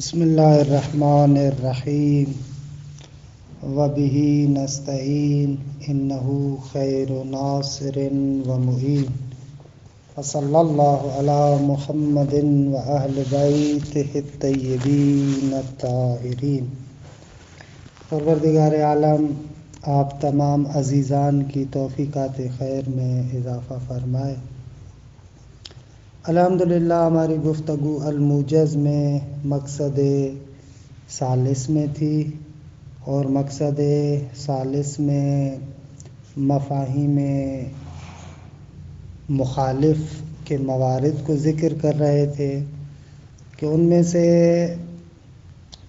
بسم اللہ الرحمن الرحیم وبہ نستعین انہ خیر ناصر ومعین وصلی اللہ علی محمد واہل بیتہ الطیبین الطاہرین۔ پروردگار عالم آپ تمام عزیزان کی توفیقات خیر میں اضافہ فرمائے۔ الحمدللہ ہماری گفتگو الموجز میں مقصد ثالث میں تھی، اور مقصد ثالث میں مفاہیم مخالف کے موارد کو ذکر کر رہے تھے کہ ان میں سے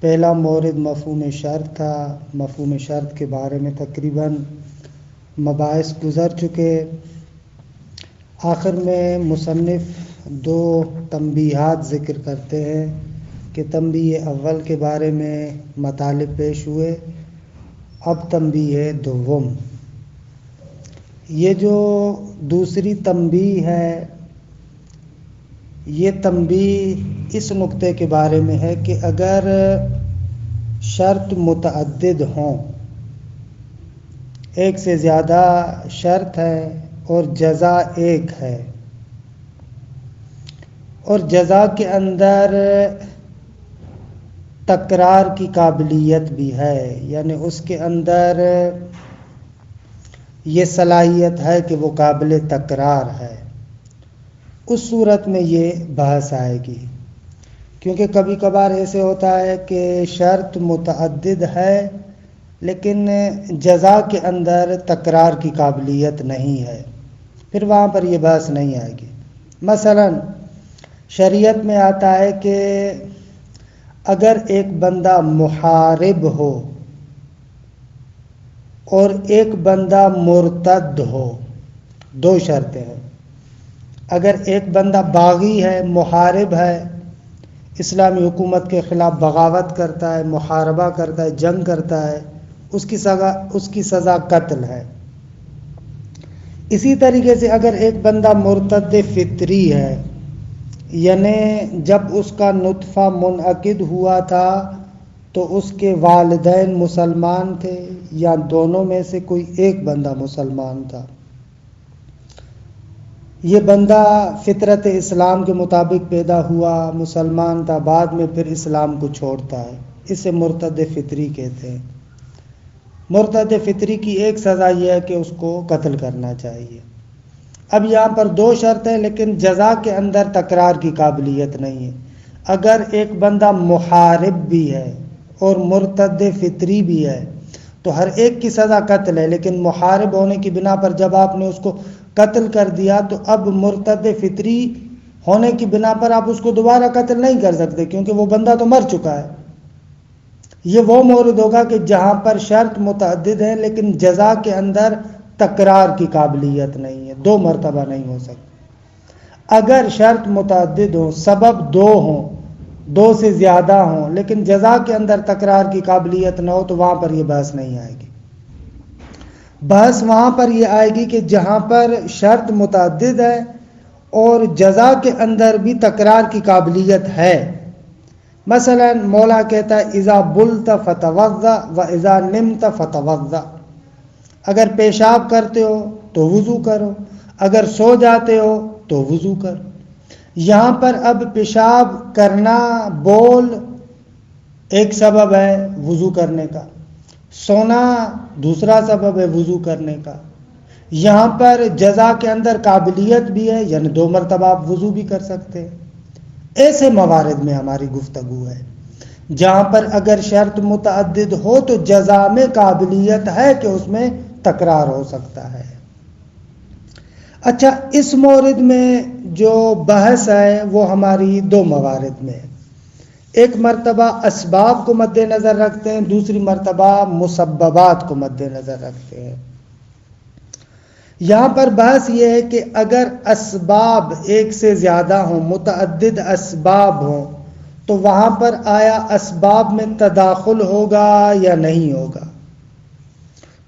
پہلا مورد مفہوم شرط تھا۔ مفہوم شرط کے بارے میں تقریباً مباحث گزر چکے۔ آخر میں مصنف دو تنبیہات ذکر کرتے ہیں کہ تنبیہ اول کے بارے میں مطالب پیش ہوئے، اب تنبیہ دوم۔ یہ جو دوسری تنبیہ ہے، یہ تنبیہ اس نقطے کے بارے میں ہے کہ اگر شرط متعدد ہوں، ایک سے زیادہ شرط ہے اور جزا ایک ہے، اور جزا کے اندر تکرار کی قابلیت بھی ہے، یعنی اس کے اندر یہ صلاحیت ہے کہ وہ قابل تکرار ہے، اس صورت میں یہ بحث آئے گی۔ کیونکہ کبھی کبھار ایسے ہوتا ہے کہ شرط متعدد ہے لیکن جزا کے اندر تکرار کی قابلیت نہیں ہے، پھر وہاں پر یہ بحث نہیں آئے گی۔ مثلاً شریعت میں آتا ہے کہ اگر ایک بندہ محارب ہو اور ایک بندہ مرتد ہو، دو شرطیں ہیں۔ اگر ایک بندہ باغی ہے، محارب ہے، اسلامی حکومت کے خلاف بغاوت کرتا ہے، محاربہ کرتا ہے، جنگ کرتا ہے، اس کی سزا قتل ہے۔ اسی طریقے سے اگر ایک بندہ مرتد فطری ہے، یعنی جب اس کا نطفہ منعقد ہوا تھا تو اس کے والدین مسلمان تھے یا دونوں میں سے کوئی ایک بندہ مسلمان تھا، یہ بندہ فطرت اسلام کے مطابق پیدا ہوا، مسلمان تھا، بعد میں پھر اسلام کو چھوڑتا ہے، اسے مرتد فطری کہتے ہیں۔ مرتد فطری کی ایک سزا یہ ہے کہ اس کو قتل کرنا چاہیے۔ اب یہاں پر دو شرطیں، لیکن جزا کے اندر تکرار کی قابلیت نہیں ہے۔ اگر ایک بندہ محارب بھی ہے اور مرتد فطری بھی ہے تو ہر ایک کی سزا قتل ہے، لیکن محارب ہونے کی بنا پر جب آپ نے اس کو قتل کر دیا تو اب مرتد فطری ہونے کی بنا پر آپ اس کو دوبارہ قتل نہیں کر سکتے، کیونکہ وہ بندہ تو مر چکا ہے۔ یہ وہ مورد ہوگا کہ جہاں پر شرط متعدد ہیں لیکن جزا کے اندر تکرار کی قابلیت نہیں ہے، دو مرتبہ نہیں ہو سکتی۔ اگر شرط متعدد ہوں، سبب دو ہوں، دو سے زیادہ ہوں، لیکن جزا کے اندر تکرار کی قابلیت نہ ہو تو وہاں پر یہ بحث نہیں آئے گی۔ بحث وہاں پر یہ آئے گی کہ جہاں پر شرط متعدد ہے اور جزا کے اندر بھی تکرار کی قابلیت ہے۔ مثلا مولا کہتا ہے اذا بلت فتوضا و اذا نمت فتوضا، اگر پیشاب کرتے ہو تو وضو کرو، اگر سو جاتے ہو تو وضو کرو۔ یہاں پر اب پیشاب کرنا بول ایک سبب ہے وضو کرنے کا، سونا دوسرا سبب ہے وضو کرنے کا۔ یہاں پر جزا کے اندر قابلیت بھی ہے، یعنی دو مرتبہ آپ وضو بھی کر سکتے ہیں۔ ایسے موارد میں ہماری گفتگو ہے جہاں پر اگر شرط متعدد ہو تو جزا میں قابلیت ہے کہ اس میں تکرار ہو سکتا ہے۔ اچھا، اس مورد میں جو بحث ہے وہ ہماری دو موارد میں ہے۔ ایک مرتبہ اسباب کو مد نظر رکھتے ہیں، دوسری مرتبہ مسببات کو مد نظر رکھتے ہیں۔ یہاں پر بحث یہ ہے کہ اگر اسباب ایک سے زیادہ ہوں، متعدد اسباب ہوں، تو وہاں پر آیا اسباب میں تداخل ہوگا یا نہیں ہوگا۔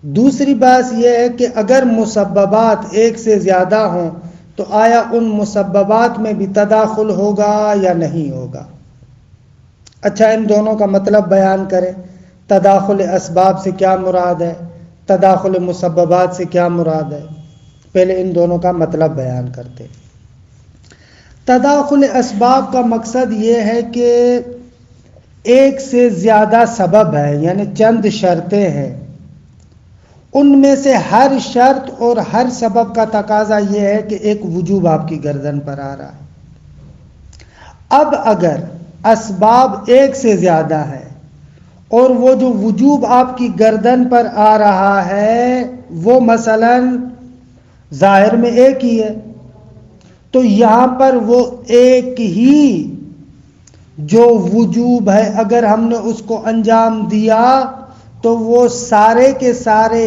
دوسری بات یہ ہے کہ اگر مسببات ایک سے زیادہ ہوں تو آیا ان مسببات میں بھی تداخل ہوگا یا نہیں ہوگا۔ اچھا ان دونوں کا مطلب بیان کریں. تداخل اسباب سے کیا مراد ہے، تداخل مسببات سے کیا مراد ہے؟ پہلے ان دونوں کا مطلب بیان کرتے. تداخل اسباب کا مقصد یہ ہے کہ ایک سے زیادہ سبب ہے، یعنی چند شرطیں ہیں، ان میں سے ہر شرط اور ہر سبب کا تقاضا یہ ہے کہ ایک وجوب آپ کی گردن پر آ رہا ہے. اب اگر اسباب ایک سے زیادہ ہے اور وہ جو وجوب آپ کی گردن پر آ رہا ہے وہ مثلا ظاہر میں ایک ہی ہے، تو یہاں پر وہ ایک ہی جو وجوب ہے اگر ہم نے اس کو انجام دیا تو وہ سارے کے سارے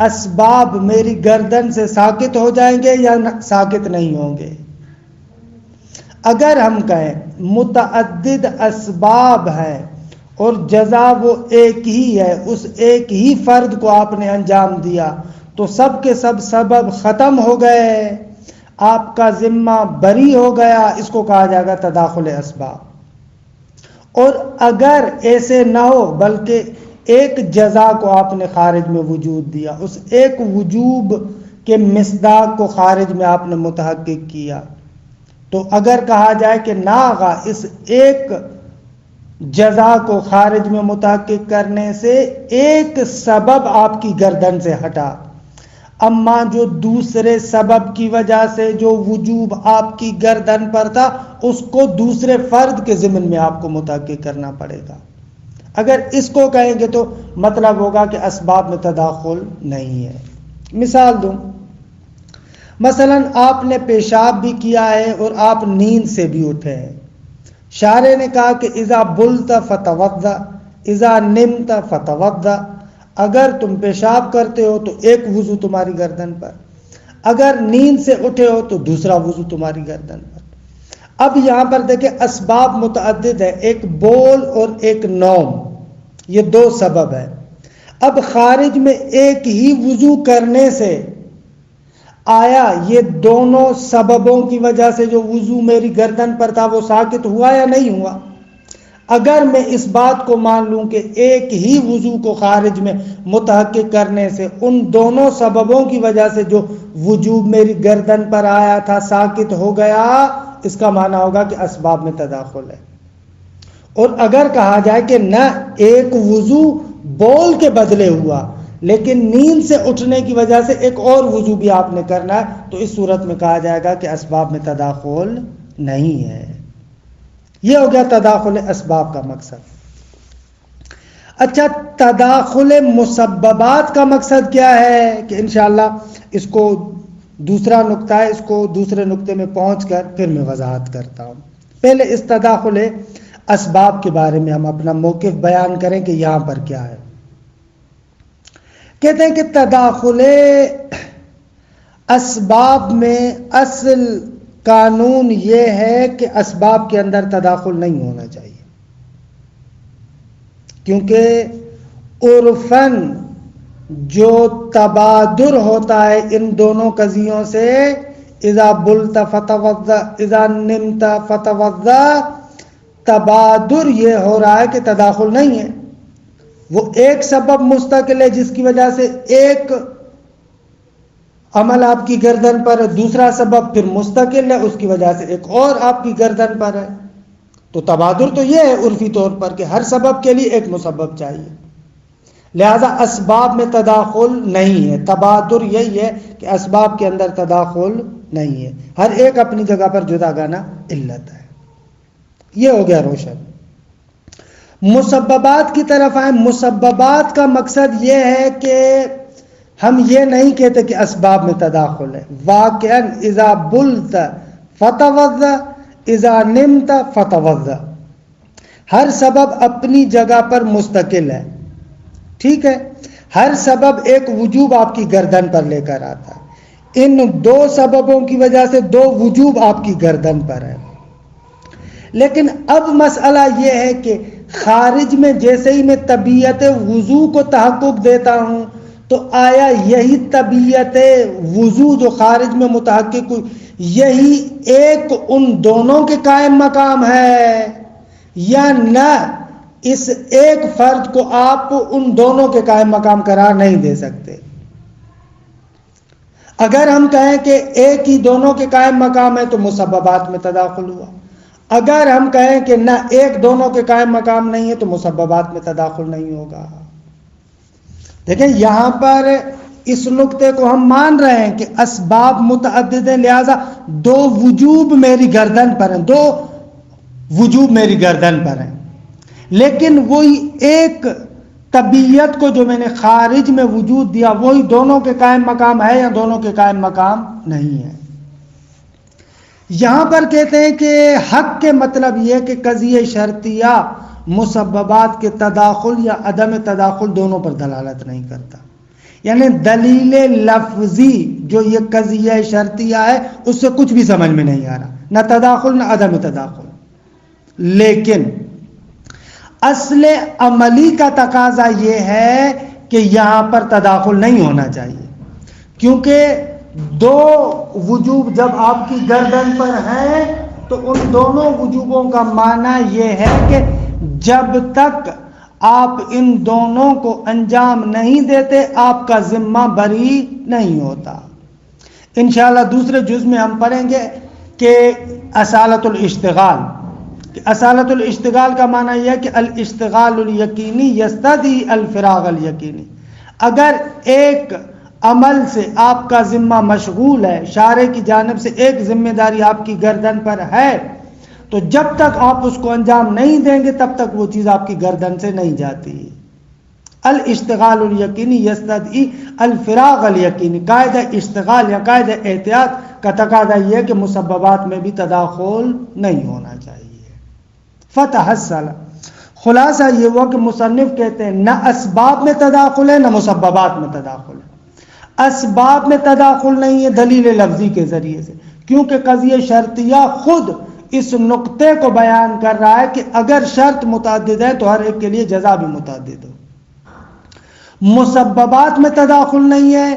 اسباب میری گردن سے ساقط ہو جائیں گے یا ساقط نہیں ہوں گے. اگر ہم کہیں متعدد اسباب ہے اور جزا وہ ایک ہی ہے، اس ایک ہی فرد کو آپ نے انجام دیا تو سب کے سب سبب ختم ہو گئے، آپ کا ذمہ بری ہو گیا. اس کو کہا جائے گا تداخل اسباب. اور اگر ایسے نہ ہو بلکہ ایک جزا کو آپ نے خارج میں وجود دیا، اس ایک وجوب کے مصداق کو خارج میں آپ نے متحقق کیا، تو اگر کہا جائے کہ نہ آغا اس ایک جزا کو خارج میں متحقق کرنے سے ایک سبب آپ کی گردن سے ہٹا، اما جو دوسرے سبب کی وجہ سے جو وجوب آپ کی گردن پر تھا اس کو دوسرے فرد کے ضمن میں آپ کو متحقق کرنا پڑے گا. اگر اس کو کہیں گے تو مطلب ہوگا کہ اسباب میں تداخل نہیں ہے. مثال دوں، مثلا آپ نے پیشاب بھی کیا ہے اور آپ نیند سے بھی اٹھے ہیں. شارع نے کہا کہ اذا بلت فتوضا، اذا نمت فتوضا. اگر تم پیشاب کرتے ہو تو ایک وضو تمہاری گردن پر، اگر نیند سے اٹھے ہو تو دوسرا وضو تمہاری گردن پر. اب یہاں پر دیکھیں اسباب متعدد ہیں، ایک بول اور ایک نوم، یہ دو سبب ہے. اب خارج میں ایک ہی وضو کرنے سے آیا یہ دونوں سببوں کی وجہ سے جو وضو میری گردن پر تھا وہ ساقط ہوا یا نہیں ہوا؟ اگر میں اس بات کو مان لوں کہ ایک ہی وضو کو خارج میں متحقق کرنے سے ان دونوں سببوں کی وجہ سے جو وجوب میری گردن پر آیا تھا ساقط ہو گیا، اس کا معنی ہوگا کہ اسباب میں تداخل ہے. اور اگر کہا جائے کہ نہ ایک وضو بول کے بدلے ہوا لیکن نیند سے اٹھنے کی وجہ سے ایک اور وضو بھی آپ نے کرنا ہے، تو اس صورت میں کہا جائے گا کہ اسباب میں تداخل نہیں ہے. یہ ہو گیا تداخل اسباب کا مقصد. اچھا تداخل مسببات کا مقصد کیا ہے کہ انشاءاللہ اس کو دوسرا نقطہ ہے، اس کو دوسرے نقطے میں پہنچ کر پھر میں وضاحت کرتا ہوں. پہلے اس تداخل اسباب کے بارے میں ہم اپنا موقف بیان کریں کہ یہاں پر کیا ہے. کہتے ہیں کہ تداخل اسباب میں اصل قانون یہ ہے کہ اسباب کے اندر تداخل نہیں ہونا چاہیے، کیونکہ عرفاً جو تبادر ہوتا ہے ان دونوں قضیوں سے، اذا بلت فتوضا اذا نمت فتوضا، تبادر یہ ہو رہا ہے کہ تداخل نہیں ہے. وہ ایک سبب مستقل ہے جس کی وجہ سے ایک عمل آپ کی گردن پر ہے، دوسرا سبب پھر مستقل ہے اس کی وجہ سے ایک اور آپ کی گردن پر ہے. تو تبادر تو یہ ہے عرفی طور پر کہ ہر سبب کے لیے ایک مسبب چاہیے، لہذا اسباب میں تداخل نہیں ہے. تبادر یہی ہے کہ اسباب کے اندر تداخل نہیں ہے، ہر ایک اپنی جگہ پر جدا گانا علت ہے. یہ ہو گیا روشن. مسببات کی طرف آئیں. مسببات کا مقصد یہ ہے کہ ہم یہ نہیں کہتے کہ اسباب میں تداخل ہے. واقعاً اذا بلت فتوضا اذا نمت فتوضا، ہر سبب اپنی جگہ پر مستقل ہے، ٹھیک ہے. ہر سبب ایک وجوب آپ کی گردن پر لے کر آتا ہے. ان دو سببوں کی وجہ سے دو وجوب آپ کی گردن پر ہے. لیکن اب مسئلہ یہ ہے کہ خارج میں جیسے ہی میں طبیعت وضو کو تحقق دیتا ہوں تو آیا یہی طبیعت وضو جو خارج میں متحقق ہوئی یہی ایک ان دونوں کے قائم مقام ہے یا نہ اس ایک فرد کو آپ ان دونوں کے قائم مقام قرار نہیں دے سکتے۔ اگر ہم کہیں کہ ایک ہی دونوں کے قائم مقام ہے تو مسببات میں تداخل ہوا، اگر ہم کہیں کہ نہ ایک دونوں کے قائم مقام نہیں ہے تو مسببات میں تداخل نہیں ہوگا۔ دیکھیں یہاں پر اس نقطے کو ہم مان رہے ہیں کہ اسباب متعدد ہیں، لہذا دو وجوب میری گردن پر ہیں، دو وجوب میری گردن پر ہیں، لیکن وہی ایک طبیعت کو جو میں نے خارج میں وجود دیا وہی دونوں کے قائم مقام ہے یا دونوں کے قائم مقام نہیں ہے۔ یہاں پر کہتے ہیں کہ حق کے مطلب یہ کہ قضیہ شرطیہ مسببات کے تداخل یا عدم تداخل دونوں پر دلالت نہیں کرتا، یعنی دلیل لفظی جو یہ قضیہ شرطیہ ہے اس سے کچھ بھی سمجھ میں نہیں آ رہا، نہ تداخل نہ عدم تداخل، لیکن اصل عملی کا تقاضا یہ ہے کہ یہاں پر تداخل نہیں ہونا چاہیے، کیونکہ دو وجوب جب آپ کی گردن پر ہیں تو ان دونوں وجوبوں کا معنی یہ ہے کہ جب تک آپ ان دونوں کو انجام نہیں دیتے آپ کا ذمہ بری نہیں ہوتا۔ انشاءاللہ دوسرے جز میں ہم پڑھیں گے کہ اصالت الاشتغال، اصالت الاشتغال کا معنی یہ ہے کہ الاشتغال الیقینی یستدعی الفراغ الیقینی، اگر ایک عمل سے آپ کا ذمہ مشغول ہے، شارع کی جانب سے ایک ذمہ داری آپ کی گردن پر ہے، تو جب تک آپ اس کو انجام نہیں دیں گے تب تک وہ چیز آپ کی گردن سے نہیں جاتی۔ الاشتغال الیقینی یستدعی الفراغ الیقینی، قاعدہ اشتغال یا قاعدہ احتیاط کا تقاضا یہ ہے کہ مسببات میں بھی تداخل نہیں ہونا چاہیے۔ فتحصل، خلاصہ یہ ہوا کہ مصنف کہتے ہیں نہ اسباب میں تداخل ہے نہ مسببات میں تداخل ہے۔ اسباب میں تداخل نہیں ہے دلیل لفظی کے ذریعے سے، کیونکہ قضیہ شرطیہ خود اس نقطے کو بیان کر رہا ہے کہ اگر شرط متعدد ہے تو ہر ایک کے لیے جزا بھی متعدد ہو۔ مسببات میں تداخل نہیں ہے،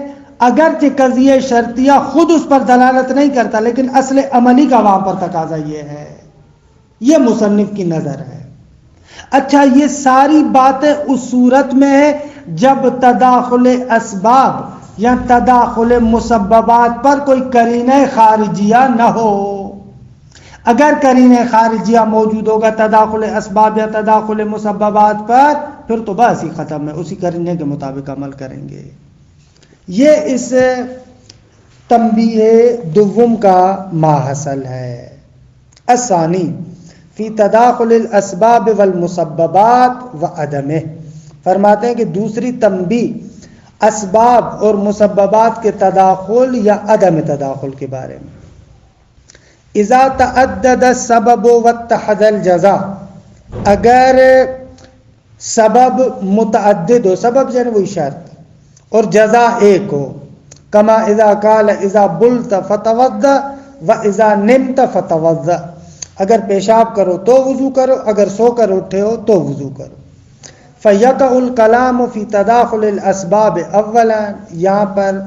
اگرچہ قضیہ شرطیہ خود اس پر دلالت نہیں کرتا لیکن اصل عملی کا وہاں پر تقاضا یہ ہے، یہ مصنف کی نظر ہے۔ اچھا، یہ ساری باتیں اس صورت میں ہے جب تداخل اسباب یا تداخل مسببات پر کوئی قرینہ خارجیہ نہ ہو۔ اگر قرینہ خارجیہ موجود ہوگا تداخل اسباب یا تداخل مسببات پر، پھر تو بس ہی ختم ہے، اسی قرینے کے مطابق عمل کریں گے۔ یہ اس تنبیہ دوم کا ماحصل ہے۔ الثانی فی تداخل الاسباب والمسببات وعدمہ، فرماتے ہیں کہ دوسری تنبیہ اسباب اور مسببات کے تداخل یا عدم تداخل کے بارے میں۔ اذا تعدد السبب واتحد الجزاء، اگر سبب متعدد ہو، سبب یعنی وہی شرط، اور جزا ایک ہو، کما اذا قال اذا بلت فتوضا واذا نمت فتوضا، اگر پیشاب کرو تو وضو کرو، اگر سو کر اٹھے ہو تو وضو کرو۔ فیقع الکلام فی تداخل الاسباب اولا، یہاں پر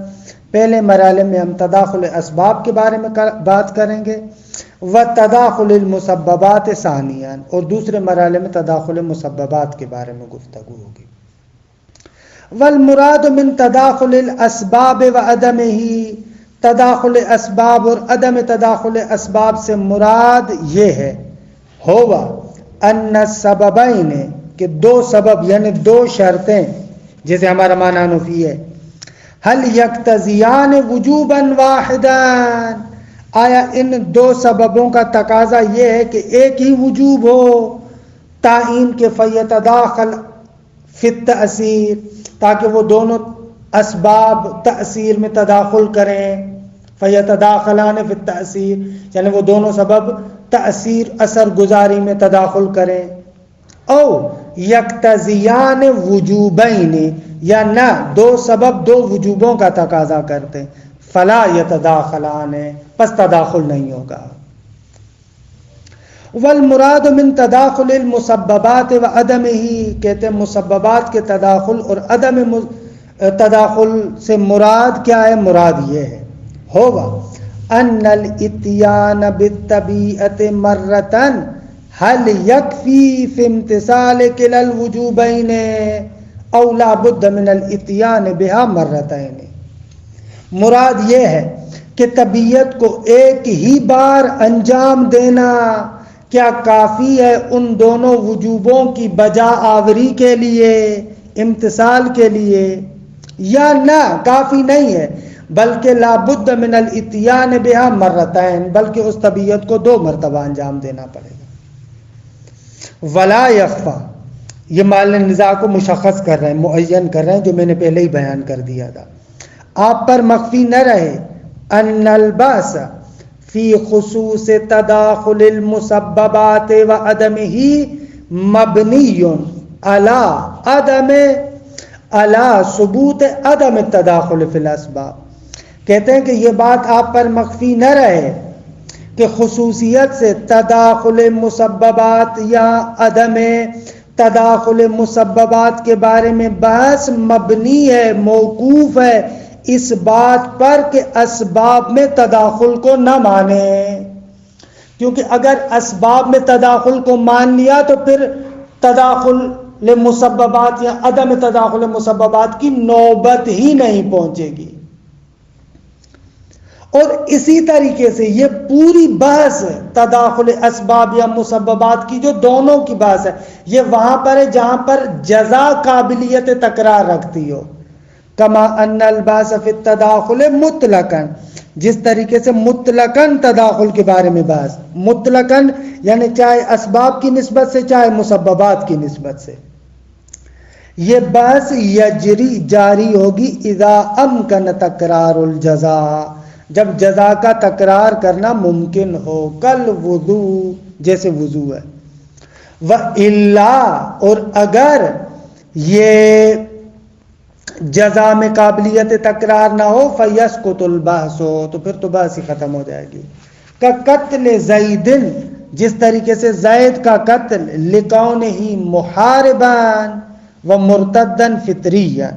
پہلے مرحلے میں ہم تداخل اسباب کے بارے میں بات کریں گے، و تداخل المسببات ثانیاً، اور دوسرے مرحلے میں تداخل مسببات کے بارے میں گفتگو ہوگی۔ والمراد من تداخل الاسباب و عدمہ، تداخل اسباب اور عدم تداخل اسباب سے مراد یہ ہے ہوا ان السببین، کہ دو سبب یعنی دو شرطیں، جیسے ہمارا معنی نفی ہے، هل یقتضیان وجوبا واحدا، آیا ان دو سببوں کا تقاضا یہ ہے کہ ایک ہی وجوب ہو، تعین کے فیتداخل فی التأثیر، تاکہ وہ دونوں اسباب تأثیر میں تداخل کریں، فیتداخلان فی التأثیر، یعنی وہ دونوں سبب تأثیر اثر گزاری میں تداخل کریں، او یقتضیان وجوبین، یا نہ دو سبب دو وجوبوں کا تقاضا کرتے ہیں، فلا یتداخلان، پس تداخل نہیں ہوگا۔ والمراد من تداخل المسببات و عدمہ، کہتے ہیں مسببات کے تداخل اور عدم تداخل سے مراد کیا ہے؟ مراد یہ ہے ہوگا ان الاتیان بالطبیعت مرتن هل يكفي في امتثال كلا الوجوبين او لا بد من الاتيان بها مرتين. مراد یہ ہے کہ طبیعت کو ایک ہی بار انجام دینا کیا کافی ہے ان دونوں وجوبوں کی بجا آوری کے لیے، امتثال کے لیے، یا نہ کافی نہیں ہے، بلکہ لا بد من الاتیان بها مرتين، بلکہ اس طبیعت کو 2 مرتبہ انجام دینا پڑے گا. ولا یخفا، یہ محل نزاع کو مشخص کر رہے ہیں، معین کر رہے ہیں، جو میں نے پہلے ہی بیان کر دیا تھا. آپ پر مخفی نہ رہے ان الباس فی خصوص تداخل المسببات و عدمه مبنی علی ثبوت عدم التداخل فی الاسباب. کہتے ہیں کہ یہ بات آپ پر مخفی نہ رہے کہ خصوصیت سے تداخل مسببات یا عدم تداخل مسببات کے بارے میں بحث مبنی ہے، موقوف ہے اس بات پر کہ اسباب میں تداخل کو نہ مانے. کیونکہ اگر اسباب میں تداخل کو مان لیا تو پھر تداخل مسببات یا عدم تداخل مسببات کی نوبت ہی نہیں پہنچے گی. اور اسی طریقے سے یہ پوری بحث تداخل اسباب یا مسببات کی جو دونوں کی بحث ہے، یہ وہاں پر ہے جہاں پر جزا قابلیت تکرار رکھتی ہو. کما ان الباس فی التداخل مطلقاً، جس طریقے سے مطلقاً تداخل کے بارے میں بحث، مطلقاً یعنی چاہے اسباب کی نسبت سے چاہے مسببات کی نسبت سے، یہ بحث یجری جاری ہوگی اذا امکن تکرار الجزا، جب جزا کا تکرار کرنا ممکن ہو، کل وضو، جیسے وضو ہے. وَإِلَّا، اور اگر یہ جزا میں قابلیت تکرار نہ ہو، فَيَسْقُطُ الْبَحْثُ، تو پھر تو بحث ہی ختم ہو جائے گی. کا قتل زید، جس طریقے سے زید کا قتل لِكَوْنِهِ مُحَارِبًا وَمُرْتَدًا فِطْرِيًّا،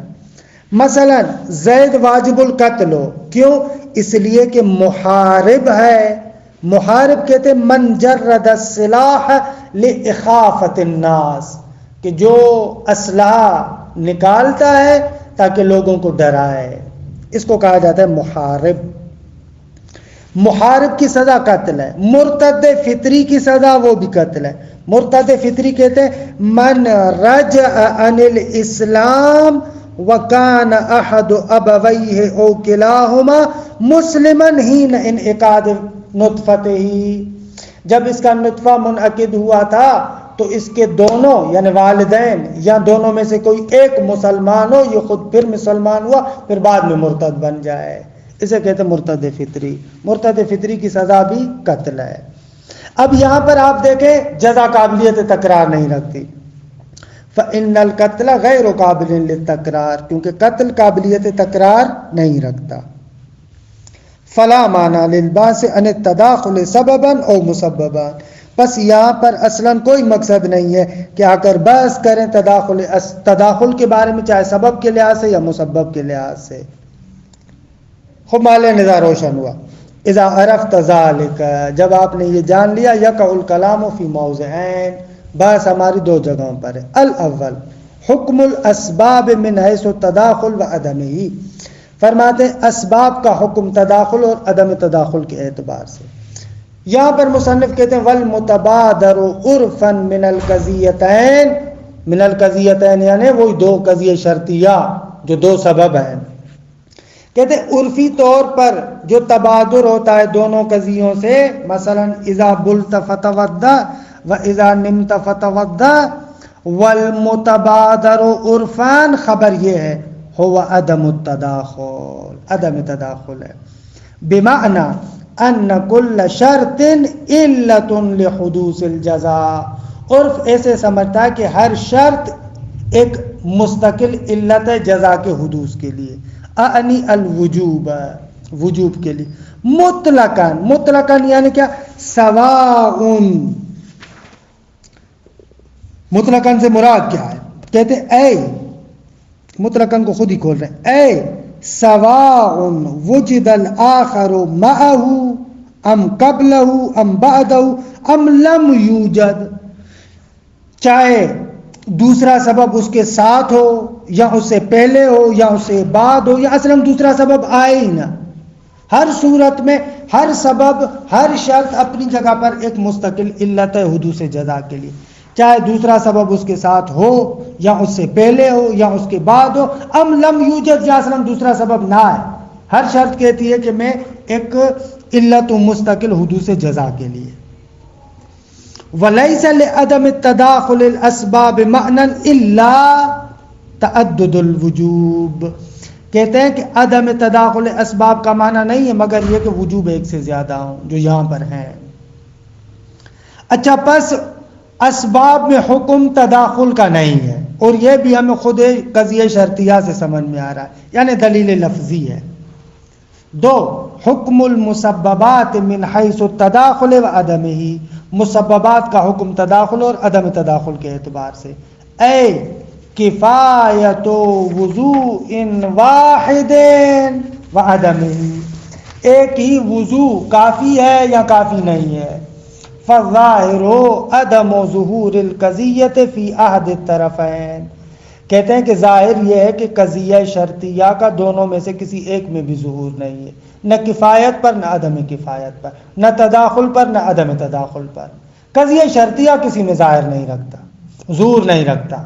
مثلا زید واجب القتل ہو، کیوں؟ اس لیے کہ محارب ہے. محارب کہتے ہیں من جرد السلاح لإخافة الناس، کہ جو اسلحہ نکالتا ہے تاکہ لوگوں کو ڈرائے، اس کو کہا جاتا ہے محارب. محارب کی سزا قتل ہے. مرتد فطری کی سزا وہ بھی قتل ہے. مرتد فطری کہتے ہیں من رجع عن الاسلام وکان احد ابویہ او کلاہما مسلما حین انعقاد نطفتہ، جب اس کا نطفہ منعقد ہوا تھا تو اس کے دونوں یعنی والدین یا دونوں میں سے کوئی ایک مسلمان ہو، یہ خود پھر مسلمان ہوا پھر بعد میں مرتد بن جائے، اسے کہتے ہیں مرتد فطری. مرتد فطری کی سزا بھی قتل ہے. اب یہاں پر آپ دیکھیں جزا قابلیت تکرار نہیں رکھتی. فَإِنَّ الْقَتْلَ غَيْرُ قَابِلٍ لِلتَّكْرَارِ، کیونکہ قتل قابلیت تکرار نہیں رکھتا. فَلَا مَانَعَ لِلْبَاسِ عَنِ التَّدَاخُلِ سَبَبًا أَوْ مُسَبَّبًا، بس یہاں پر اصلاً کوئی مقصد نہیں ہے کہ آ کر بحث کریں تداخل کے بارے میں، چاہے سبب کے لحاظ سے یا مسبب کے لحاظ سے. خب مال نظر روشن ہوا. اذا عرفت ذلك، جب آپ نے یہ جان لیا، یقع الکلام فی موضعین، بحث ہماری 2 جگہوں پر ہے. الاول حکم الاسباب من حیث التداخل و عدمہ، فرماتے ہیں اسباب کا حکم تداخل اور عدم تداخل کے اعتبار سے. یہاں پر مصنف کہتے ہیں والمتبادر عرفا من القضیتین، من القضیتین یعنی وہی 2 قضیے شرطیہ جو 2 سبب ہیں. کہتے ہیں عرفی طور پر جو تبادر ہوتا ہے دونوں قضیوں سے، مثلا اذا بلت فتوضا و اذا نمت فتوضا، والمتبادر عرفان خبر یہ ہے هو عدم التداخل، عدم تداخل ہے. بمعنی ان کل شرط علت لحدوث الجزاء، عرف ایسے سمجھتا ہے کہ ہر شرط ایک مستقل علت ہے جزا کے حدوث کے لیے. اعنی الوجوب، وجوب کے لیے. مطلقاً، مطلقاً یعنی کیا؟ سواء، مطلقاً سے مراد کیا ہے؟ کہتے ہیں اے، مطلقاً کو خود ہی کھول رہے ہیں، اے سواء وجد الآخر معه ام قبلہ ام بعدہ ام لم یوجد، چاہے دوسرا سبب اس کے ساتھ ہو یا اس سے پہلے ہو یا اس سے بعد ہو یا اصلاً دوسرا سبب آئے ہی نہ، ہر صورت میں ہر سبب ہر شرط اپنی جگہ پر ایک مستقل علت ہے حدوث جزا کے لیے، چاہے دوسرا سبب اس کے ساتھ ہو یا اس سے پہلے ہو یا اس کے بعد ہو، ام لم یوجد یا اصلاً دوسرا سبب نہ آئے، ہر شرط کہتی ہے کہ میں ایک علت و مستقل حدوث جزا کے لیے۔ وَلَيْسَ لِعَدَمِ التَّدَاخُلِ الْأَسْبَابِ مَعْنًى إِلَّا تَعَدُّدُ الْوُجُوبِ، کہتے ہیں کہ عدم تداخل اسباب کا معنی نہیں ہے مگر یہ کہ وجوب ایک سے زیادہ ہوں جو یہاں پر ہیں۔ اچھا، پس اسباب میں حکم تداخل کا نہیں ہے، اور یہ بھی ہمیں خود قضیہ شرطیہ سے سمجھ میں آ رہا ہے، یعنی دلیل لفظی ہے۔ دو، حکم المسببات من حیث التداخل و عدمہ، مسببات کا حکم تداخل اور عدم تداخل کے اعتبار سے، اے کفایت وضوء واحد و عدمہ، ایک ہی وضو کافی ہے یا کافی نہیں ہے، فالظاہر عدم ظہور القضیۃ فی احد الطرفین، کہتے ہیں کہ ظاہر یہ ہے کہ قضیہ شرطیہ کا دونوں میں سے کسی ایک میں بھی ظہور نہیں ہے، نہ کفایت پر نہ عدم کفایت پر، نہ تداخل پر نہ عدم تداخل پر، قضیہ شرطیہ کسی میں ظاہر نہیں رکھتا، ظہور نہیں رکھتا،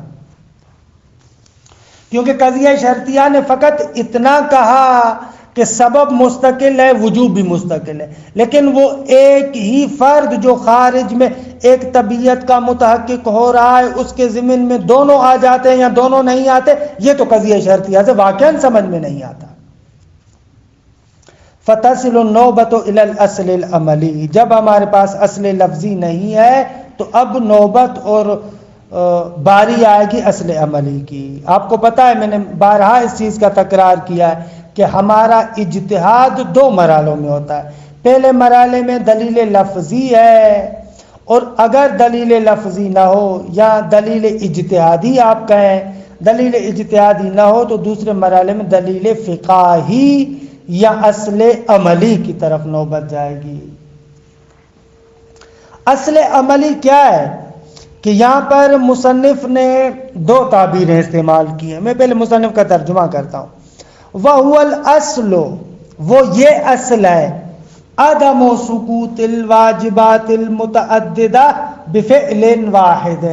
کیونکہ قضیہ شرطیہ نے فقط اتنا کہا کہ سبب مستقل ہے، وجوب بھی مستقل ہے، لیکن وہ ایک ہی فرد جو خارج میں ایک طبیعت کا متحقق ہو رہا ہے اس کے ضمن میں دونوں آ جاتے ہیں یا دونوں نہیں آتے، یہ تو قضیہ شرطیہ سے واقعاً سمجھ میں نہیں آتا۔ فتصل النوبۃ الی الاصل العملی، جب ہمارے پاس اصل لفظی نہیں ہے تو اب نوبت اور باری آئے گی اصل عملی کی۔ آپ کو پتہ ہے، میں نے بارہا اس چیز کا تکرار کیا ہے کہ ہمارا اجتہاد دو مرحلوں میں ہوتا ہے، پہلے مرحلے میں دلیل لفظی ہے، اور اگر دلیل لفظی نہ ہو یا دلیل اجتہادی آپ کہیں، دلیل اجتہادی نہ ہو تو دوسرے مرحلے میں دلیل فقاہی یا اصل عملی کی طرف نوبت جائے گی۔ اصل عملی کیا ہے کہ یہاں پر مصنف نے دو تعبیریں استعمال کی ہیں، میں پہلے مصنف کا ترجمہ کرتا ہوں۔ وَهُوَ الْأَصْلُ، وہ یہ اصل ہے، عدم سقوط الواجبات المتعددہ بفعل واحد،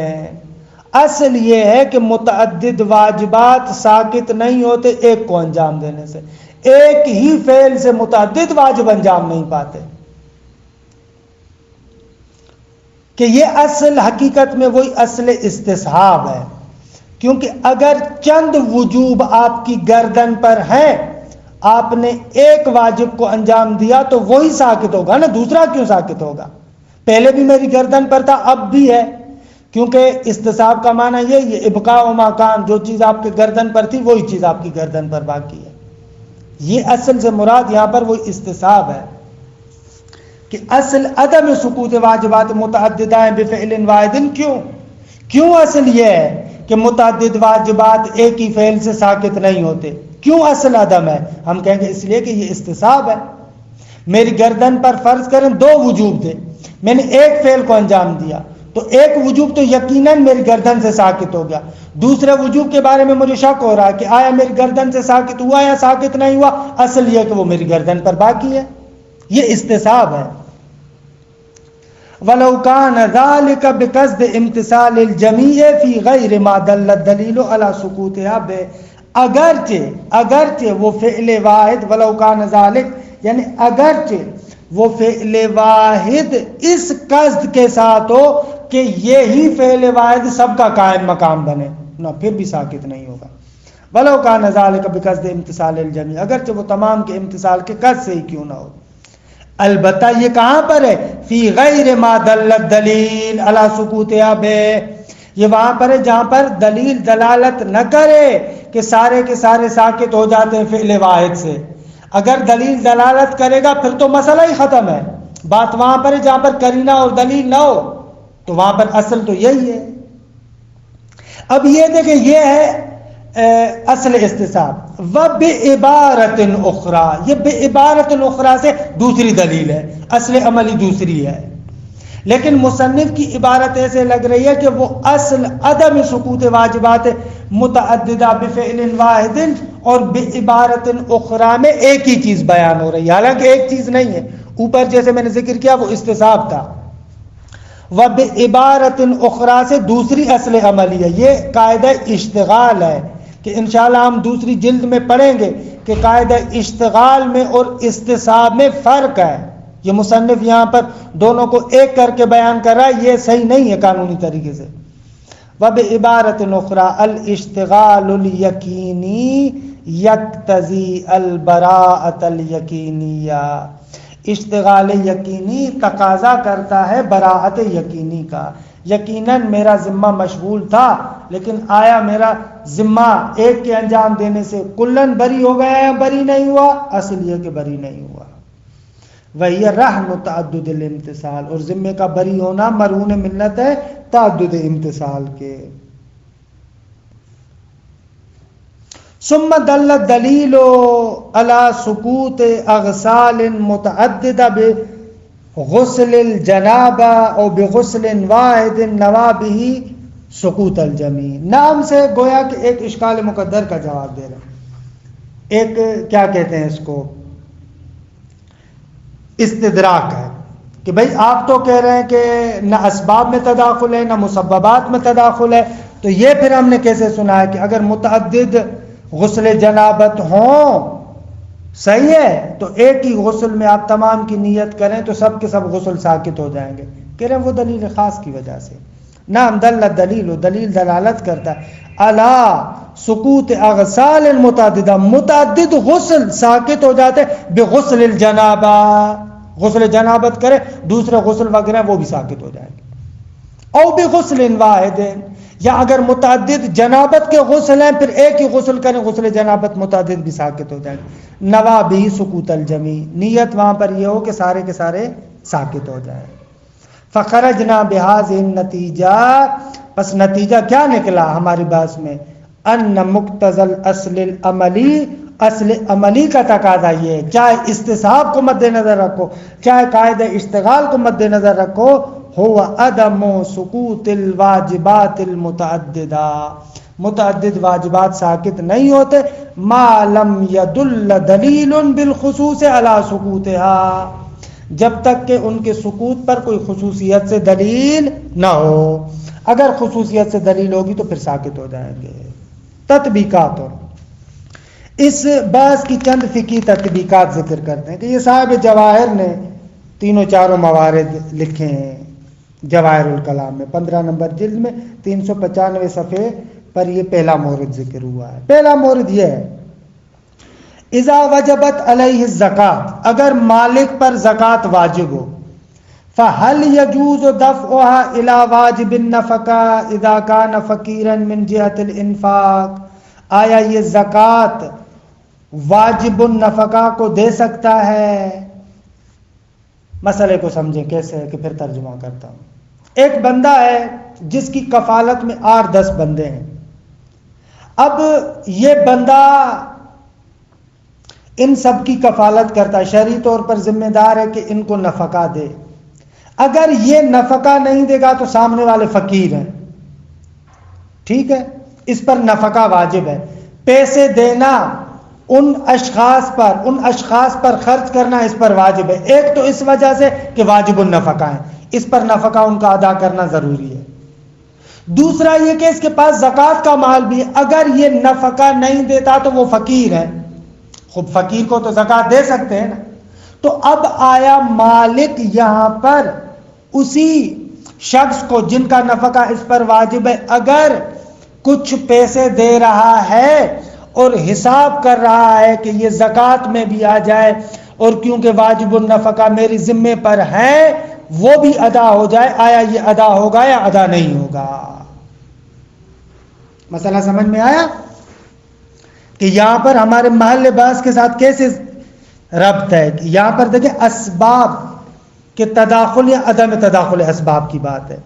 اصل یہ ہے کہ متعدد واجبات ساقط نہیں ہوتے ایک کو انجام دینے سے، ایک ہی فعل سے متعدد واجب انجام نہیں پاتے، کہ یہ اصل حقیقت میں وہی اصل استصحاب ہے، کیونکہ اگر چند وجوب آپ کی گردن پر ہیں، آپ نے ایک واجب کو انجام دیا تو وہی ساقط ہوگا نا، دوسرا کیوں ساقط ہوگا؟ پہلے بھی میری گردن پر تھا، اب بھی ہے، کیونکہ استصحاب کا معنی یہ ابقاء و ما کان، جو چیز آپ کے گردن پر تھی وہی چیز آپ کی گردن پر باقی ہے۔ یہ اصل سے مراد یہاں پر وہی استصحاب ہے کہ اصل عدم سقوط واجبات متعددہ ہیں بفعل واحد، کیوں اصل یہ ہے کہ متعدد واجبات ایک ہی فعل سے ساقط نہیں ہوتے، کیوں اصل عدم ہے؟ ہم کہیں گے اس لیے کہ یہ استصحاب ہے۔ میری گردن پر فرض کریں دو وجوب تھے، میں نے ایک فعل کو انجام دیا تو ایک وجوب تو یقیناً میری گردن سے ساقط ہو گیا، دوسرے وجوب کے بارے میں مجھے شک ہو رہا ہے کہ آیا میری گردن سے ساقط ہوا یا ساقط نہیں ہوا، اصل یہ کہ وہ میری گردن پر باقی ہے، یہ استصحاب ہے۔ وَلَوْ كَانَ ذَلِكَ بِقَصْدِ امْتِثَالِ الْجَمِيعِ فِي غَيْرِ مَا دَلَّ الدَّلِيلُ عَلَى سُقُوطِهَا، اگرچہ وہ فعل واحد، وَلَوْ كَانَ ذَلِكَ یعنی اگرچہ وہ فعل واحد اس قصد کے ساتھ ہو کہ یہی فعل واحد سب کا قائم مقام بنے، نہ پھر بھی ساقط نہیں ہوگا۔ وَلَوْ كَانَ ذَلِكَ بِقَصْدِ امْتِثَالِ الْجَمِيعِ، اگرچہ وہ تمام کے امتثال کے قصد سے ہی کیوں نہ ہو، البتہ یہ کہاں پر ہے؟ فی غیر ما دل الدلیل علی سقوطها بہ، یہ وہاں پر ہے جہاں پر دلیل دلالت نہ کرے کہ سارے کے سارے ساقط ہو جاتے ہیں فعل واحد سے، اگر دلیل دلالت کرے گا پھر تو مسئلہ ہی ختم ہے، بات وہاں پر ہے جہاں پر قرینہ اور دلیل نہ ہو، تو وہاں پر اصل تو یہی ہے۔ اب یہ دیکھیں، یہ ہے اصل استصحاب و بعبارت اخری، یہ بعبارت اخری سے دوسری دلیل ہے، اصل عملی دوسری ہے، لیکن مصنف کی عبارت ایسے لگ رہی ہے کہ وہ اصل عدم سقوط واجبات متعددہ بفعل واحد اور بعبارت اخری میں ایک ہی چیز بیان ہو رہی ہے، حالانکہ ایک چیز نہیں ہے، اوپر جیسے میں نے ذکر کیا وہ استصحاب تھا، و بعبارت اخری سے دوسری اصل عملی ہے، یہ قاعدہ اشتغال ہے کہ انشاءاللہ ہم دوسری جلد میں پڑھیں گے کہ قاعدہ اشتغال میں اور استصحاب میں فرق ہے، یہ مصنف یہاں پر دونوں کو ایک کر کے بیان کر رہا ہے، یہ صحیح نہیں ہے قانونی طریقے سے۔ وبعبارت اخری الاشتغال الیقینی یقتضی البراءۃ الیقینیہ، اشتغال یقینی تقاضا کرتا ہے براءت یقینی کا، یقیناً میرا ذمہ مشغول تھا لیکن آیا میرا ذمہ ایک کے انجام دینے سے کلن بری ہو گیا یا بری نہیں ہوا؟ اصل یہ کہ بری نہیں ہوا۔ وہی رہن تعدد الامتثال، اور ذمے کا بری ہونا مرہون ملت ہے تعدد امتثال کے۔ ثم دل الدلیل علی سقوط اغسال متعددہ بغسل الجنابہ او بغسل واحد نوا بہ سقوط الجمیع، نام سے گویا کہ ایک اشکال مقدر کا جواب دے رہا ہے، ایک کیا کہتے ہیں اس کو استدراک ہے کہ بھئی آپ تو کہہ رہے ہیں کہ نہ اسباب میں تداخل ہے نہ مسببات میں تداخل ہے، تو یہ پھر ہم نے کیسے سنا ہے کہ اگر متعدد غسل جنابت ہوں صحیح ہے تو ایک ہی غسل میں آپ تمام کی نیت کریں تو سب کے سب غسل ساقط ہو جائیں گے، کہہ رہے ہیں وہ دلیل خاص کی وجہ سے۔ نام دل دلیل، دلیل دلالت کرتا ہے الا سقوط اغسال متعددہ، متعدد غسل ساقط ہو جاتے بغسل الجنابہ، غسل جنابت کرے دوسرے غسل وغیرہ وہ بھی ساقط ہو جائیں گے، او بغسل واحد، یا اگر متعدد جنابت کے غسل ہیں پھر ایک ہی غسل کریں غسل جنابت متعدد بھی ساقط ہو جائیں گے، نوا بھی سقوط الجمیع، نیت وہاں پر یہ ہو کہ سارے کے سارے ساقط ہو جائیں۔ فخرجنا بهذه النتیجہ، پس نتیجہ کیا نکلا ہماری بحث میں، ان مقتضى الاصل العملی، اصل عملی کا تقاضا یہ ہے، چاہے استصحاب کو مد نظر رکھو چاہے قاعدہ اشتغال کو مد نظر رکھو، هو عدم سقوط الواجبات المتعددہ، متعدد واجبات ساقط نہیں ہوتے ما لم يدل دلیل بالخصوص على سقوطها، جب تک کہ ان کے سقوط پر کوئی خصوصیت سے دلیل نہ ہو، اگر خصوصیت سے دلیل ہوگی تو پھر ساقط ہو جائیں گے۔ تطبیقات، اس بحث کی چند فقہی تطبیقات ذکر کرتے ہیں کہ یہ صاحب جواہر نے تینوں چاروں موارد لکھے ہیں جواہر الکلام میں 15 نمبر جلد میں 395 صفحے پر یہ پہلا مورد ذکر ہوا ہے۔ پہلا مورد یہ ہے اذا وجبت علیہ الزکات، اگر مالک پر زکوٰۃ واجب ہو، فہل یجوز دفعها الى واجب النفقہ اذا کان فقیرا من جہت الانفاق، آیا یہ زکوٰۃ واجب النفقہ کو دے سکتا ہے؟ مسئلے کو سمجھیں کیسے ہے کہ پھر ترجمہ کرتا ہوں۔ ایک بندہ ہے جس کی کفالت میں 8-10 بندے ہیں، اب یہ بندہ ان سب کی کفالت کرتا ہے، شرعی طور پر ذمہ دار ہے کہ ان کو نفقہ دے، اگر یہ نفقہ نہیں دے گا تو سامنے والے فقیر ہیں، ٹھیک ہے، اس پر نفقہ واجب ہے، پیسے دینا ان اشخاص پر خرچ کرنا اس پر واجب ہے، ایک تو اس وجہ سے کہ واجب النفقہ ہیں، اس پر نفقہ ان کا ادا کرنا ضروری ہے، دوسرا یہ کہ اس کے پاس زکوٰۃ کا مال بھی ہے، اگر یہ نفقہ نہیں دیتا تو وہ فقیر ہے، خود فقیر کو تو زکوٰۃ دے سکتے ہیں نا، تو اب آیا مالک یہاں پر اسی شخص کو جن کا نفقہ اس پر واجب ہے اگر کچھ پیسے دے رہا ہے اور حساب کر رہا ہے کہ یہ زکوٰۃ میں بھی آ جائے اور کیونکہ واجب النفقہ میری ذمے پر ہے وہ بھی ادا ہو جائے، آیا یہ ادا ہوگا یا ادا نہیں ہوگا؟ مسئلہ سمجھ میں آیا کہ یہاں پر ہمارے محل بحث کے ساتھ کیسے ربط ہے؟ یہاں پر دیکھیں اسباب کے تداخل یا عدم تداخل اسباب کی بات ہے،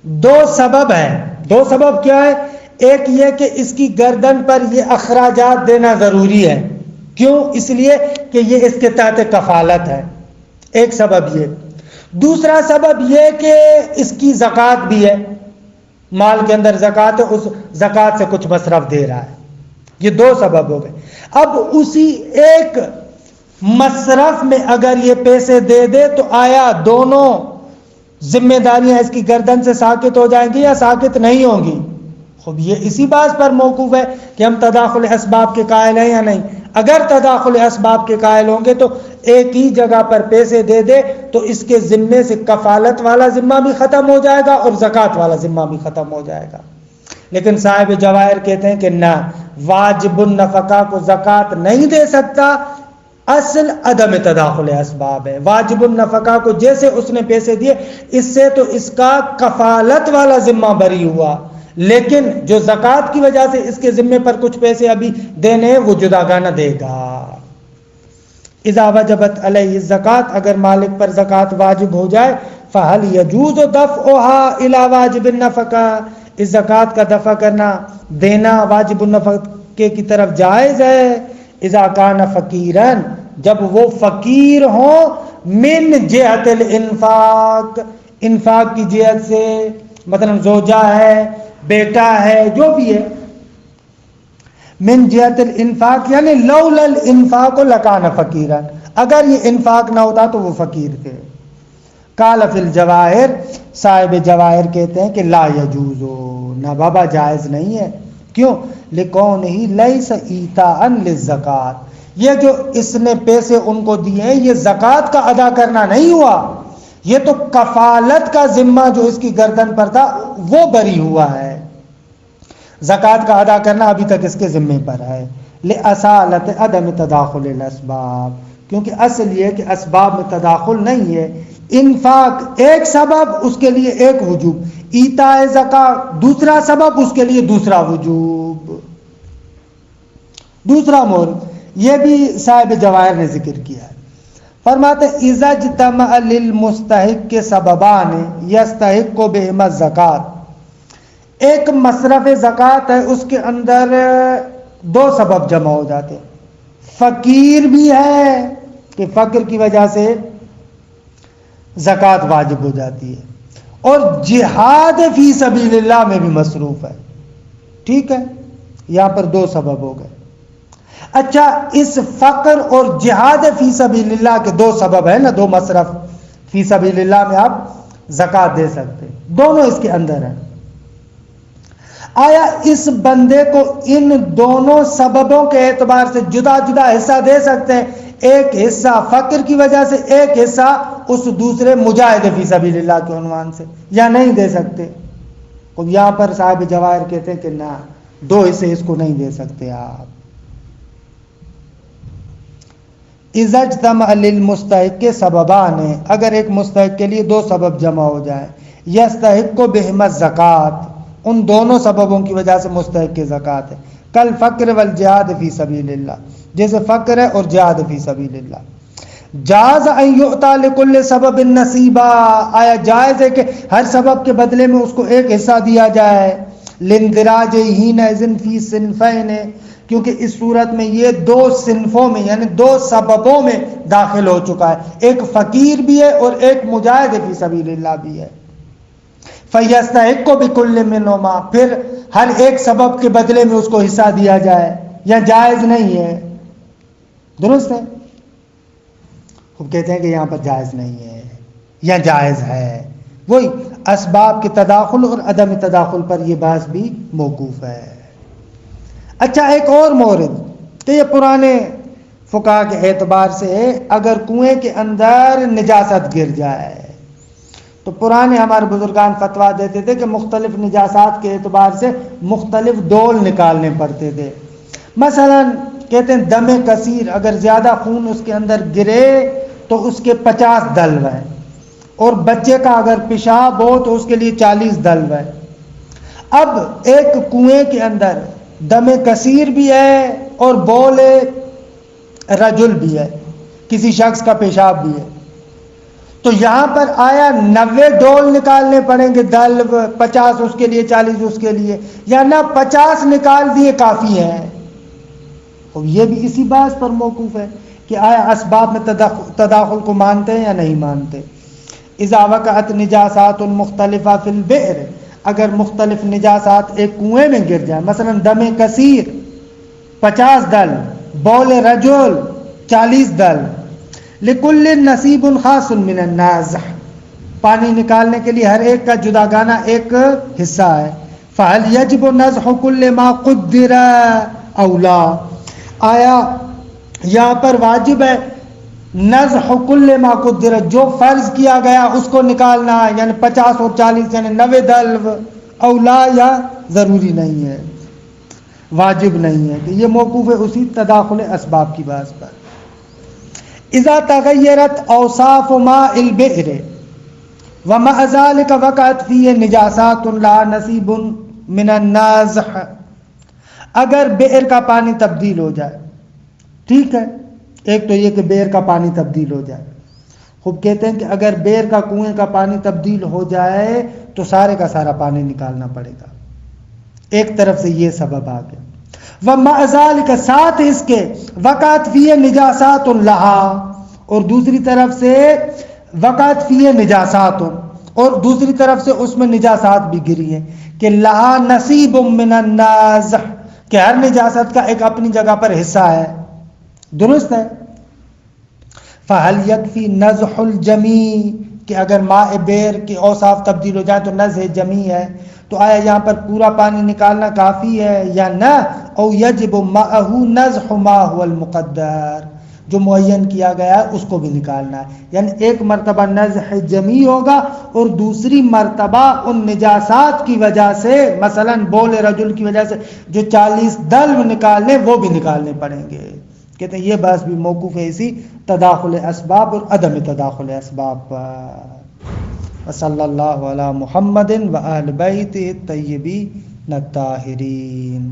دو سبب ہیں، دو سبب کیا ہے؟ ایک یہ کہ اس کی گردن پر یہ اخراجات دینا ضروری ہے. کیوں؟ اس لیے کہ یہ اس کے تحت کفالت ہے. ایک سبب یہ. دوسرا سبب یہ کہ اس کی زکوٰۃ بھی ہے، مال کے اندر زکوٰۃ ہے، اس زکوٰۃ سے کچھ مصرف دے رہا ہے. یہ دو سبب ہو گئے. اب اسی ایک مصرف میں اگر یہ پیسے دے دے تو آیا دونوں ذمہ داریاں اس کی گردن سے ساقط ہو جائیں گی یا ساقط نہیں ہوں گی؟ خب یہ اسی بات پر موقوف ہے کہ ہم تداخل اسباب کے قائل ہیں یا نہیں. اگر تداخل اسباب کے قائل ہوں گے تو ایک ہی جگہ پر پیسے دے دے تو اس کے ذمے سے کفالت والا ذمہ بھی ختم ہو جائے گا اور زکوٰۃ والا ذمہ بھی ختم ہو جائے گا. لیکن صاحب جواہر کہتے ہیں کہ نہ، واجب النفقہ کو زکوٰۃ نہیں دے سکتا. اصل عدم تداخل اسباب ہے. واجب النفقہ کو جیسے اس نے پیسے دیے، اس سے تو اس کا کفالت والا ذمہ بری ہوا، لیکن جو زکوٰۃ کی وجہ سے اس کے ذمے پر کچھ پیسے ابھی دینے ہیں وہ جداگانہ دے گا. اذا وجبت علیہ الزکوٰۃ، اگر مالک پر زکوٰۃ واجب ہو جائے، فہل یجوز دفعها الی واجب النفقہ، اس زکوٰۃ کا دفع کرنا، دینا واجب النفقے کی طرف جائز ہے. اذا کان فقیرن، جب وہ فقیر ہوں، من جہت الانفاق، انفاق کی جہت سے، مثلا زوجہ ہے، بیٹا ہے، جو بھی ہے، من جہت الانفاق یعنی لولا الانفاق لکان فقیرن، اگر یہ انفاق نہ ہوتا تو وہ فقیر تھے. قال فی الجواہر، صاحب جواہر کہتے ہیں کہ لا یجوز، نہ بابا جائز نہیں ہے. کیوں؟ لکونہ لیس ایتاء للزکوٰۃ، یہ جو اس نے پیسے ان کو دیے ہیں یہ زکوٰۃ کا ادا کرنا نہیں ہوا، یہ تو کفالت کا ذمہ جو اس کی گردن پر تھا وہ بری ہوا ہے. زکوٰۃ کا ادا کرنا ابھی تک اس کے ذمے پر ہے. لأصالت عدم تداخل الاسباب، کیونکہ اصل یہ کہ اسباب میں تداخل نہیں ہے. انفاق ایک سبب، اس کے لیے ایک وجوب. ایتاء زکوٰۃ دوسرا سبب، اس کے لیے دوسرا وجوب. دوسرا مورد یہ بھی صاحب جواہر نے ذکر کیا ہے. فرماتے اذا اجتمع للمستحق کے سببان یستحق بہما الزکوٰۃ، ایک مصرف زکوٰۃ ہے، اس کے اندر دو سبب جمع ہو جاتے ہیں. فقیر بھی ہے کہ فقر کی وجہ سے زکوٰۃ واجب ہو جاتی ہے، اور جہاد فی سبیل اللہ میں بھی مصروف ہے. ٹھیک ہے، یہاں پر دو سبب ہو گئے. اچھا، اس فقر اور جہاد فی سبیل اللہ کے دو سبب ہیں نا، دو مصرف فی سبیل اللہ میں آپ زکوٰۃ دے سکتے، دونوں اس کے اندر ہیں. آیا اس بندے کو ان دونوں سببوں کے اعتبار سے جدا جدا حصہ دے سکتے ہیں؟ ایک حصہ فقر کی وجہ سے، ایک حصہ اس دوسرے مجاہد فی سبیل اللہ کے عنوان سے، یا نہیں دے سکتے؟ تو یہاں پر صاحب جواہر کہتے ہیں کہ نہ، دو حصے اس کو نہیں دے سکتے آپ. اذا اجتمع للمستحق کے سببان، اگر ایک مستحق کے لیے دو سبب جمع ہو جائیں، یستحق بہما الزکوٰۃ، ان دونوں سببوں کی وجہ سے مستحق کی زکوٰۃ ہے. کل فقر والجہاد فی سبیل اللہ، جیسے فقر ہے اور جہاد فی سبیل اللہ. جاز ان یؤتی لکل سبب نصیبا، آیا جائز ہے کہ ہر سبب کے بدلے میں اس کو ایک حصہ دیا جائے. لاندراج حینئذ فی صنفین، کیونکہ اس صورت میں یہ دو صنفوں میں یعنی دو سببوں میں داخل ہو چکا ہے، ایک فقیر بھی ہے اور ایک مجاہد فی سبیل اللہ بھی ہے. فَيَسْتَحِقُّ بِكُلِّ مِنْهُمَا، پھر ہر ایک سبب کے بدلے میں اس کو حصہ دیا جائے، یا جائز نہیں ہے؟ درست ہے. خوب کہتے ہیں کہ یہاں پر جائز نہیں ہے یا جائز ہے. وہی اسباب کے تداخل اور عدم تداخل پر یہ بحث بھی موقوف ہے. اچھا، ایک اور مورد تو یہ پرانے فقہا کے اعتبار سے ہے، اگر کنویں کے اندر نجاست گر جائے تو پرانے ہمارے بزرگان فتویٰ دیتے تھے کہ مختلف نجاسات کے اعتبار سے مختلف ڈول نکالنے پڑتے تھے. مثلا کہتے ہیں دم کثیر، اگر زیادہ خون اس کے اندر گرے تو اس کے 50 دلو ہیں، اور بچے کا اگر پیشاب ہو تو اس کے لیے 40 دلو ہے. اب ایک کنویں کے اندر دم کثیر بھی ہے اور بول رجل بھی ہے، کسی شخص کا پیشاب بھی ہے، تو یہاں پر آیا 90 ڈول نکالنے پڑیں گے دلو، 50 اس کے لیے 40 اس کے لیے، یا نہ 50 نکال دیے کافی ہے؟ اور یہ بھی اسی بات پر موقوف ہے کہ آیا اسباب میں تداخل کو مانتے ہیں یا نہیں مانتے۔ اذا وقعت نجاسات مختلفہ فی البئر، اگر مختلف نجاسات ایک کنویں میں گر جائیں، مثلا دم کثیر 50 دل، بول رجل 40 دل، لکل نصیب خاص من النازح، پانی نکالنے کے لیے ہر ایک کا جداگانہ ایک حصہ ہے۔ فهل یجب نزح کل ما قدر او لا، آیا یہاں پر واجب ہے نزح کل ما قدر، جو فرض کیا گیا اس کو نکالنا ہے، یعنی 50 اور 40 یعنی 90 دلو، او لا، یا ضروری نہیں ہے، واجب نہیں ہے، کہ یہ موقوف ہے اسی تداخل اسباب کی بات پر۔ اذا تغیرت اوصاف ماء البئر ومع ذلك وقعت فيه نجاسات لا نصیب من النازح، اگر بئر کا پانی تبدیل ہو جائے، ٹھیک ہے، ایک تو یہ کہ بئر کا پانی تبدیل ہو جائے، خوب کہتے ہیں کہ اگر بئر کا کنویں کا پانی تبدیل ہو جائے تو سارے کا سارا پانی نکالنا پڑے گا، ایک طرف سے یہ سبب آ گیا۔ وَمَعَ ذَلِكَ، ساتھ اس کے وقعت فیہ نجاسات لہا، اور دوسری طرف سے وقعت فیہ نجاسات، اور دوسری طرف سے اس میں نجاسات بھی گری ہیں کہ لہا نصیب من النازح، کہ ہر نجاست کا ایک اپنی جگہ پر حصہ ہے، درست ہے۔ فَهَلْ يَكْفِي نَزْحُ الْجَمِيعِ، کہ اگر ماء بئر کے اوصاف تبدیل ہو جائیں تو نزح جمی ہے، تو آیا یہاں پر پورا پانی نکالنا کافی ہے یا نہ؟ او یجب معہ نزح ما هو المقدر، جو معین کیا گیا ہے اس کو بھی نکالنا ہے، یعنی ایک مرتبہ نزح جمی ہوگا اور دوسری مرتبہ ان نجاسات کی وجہ سے، مثلا بول رجل کی وجہ سے جو 40 دلو نکالنے وہ بھی نکالنے پڑیں گے۔ کہتے ہیں یہ بات بھی موقوف ہے اسی تداخل اسباب اور عدم تداخل اسباب پر۔ وصلی اللہ علی محمد و آل بیتہ الطیبین الطاہرین۔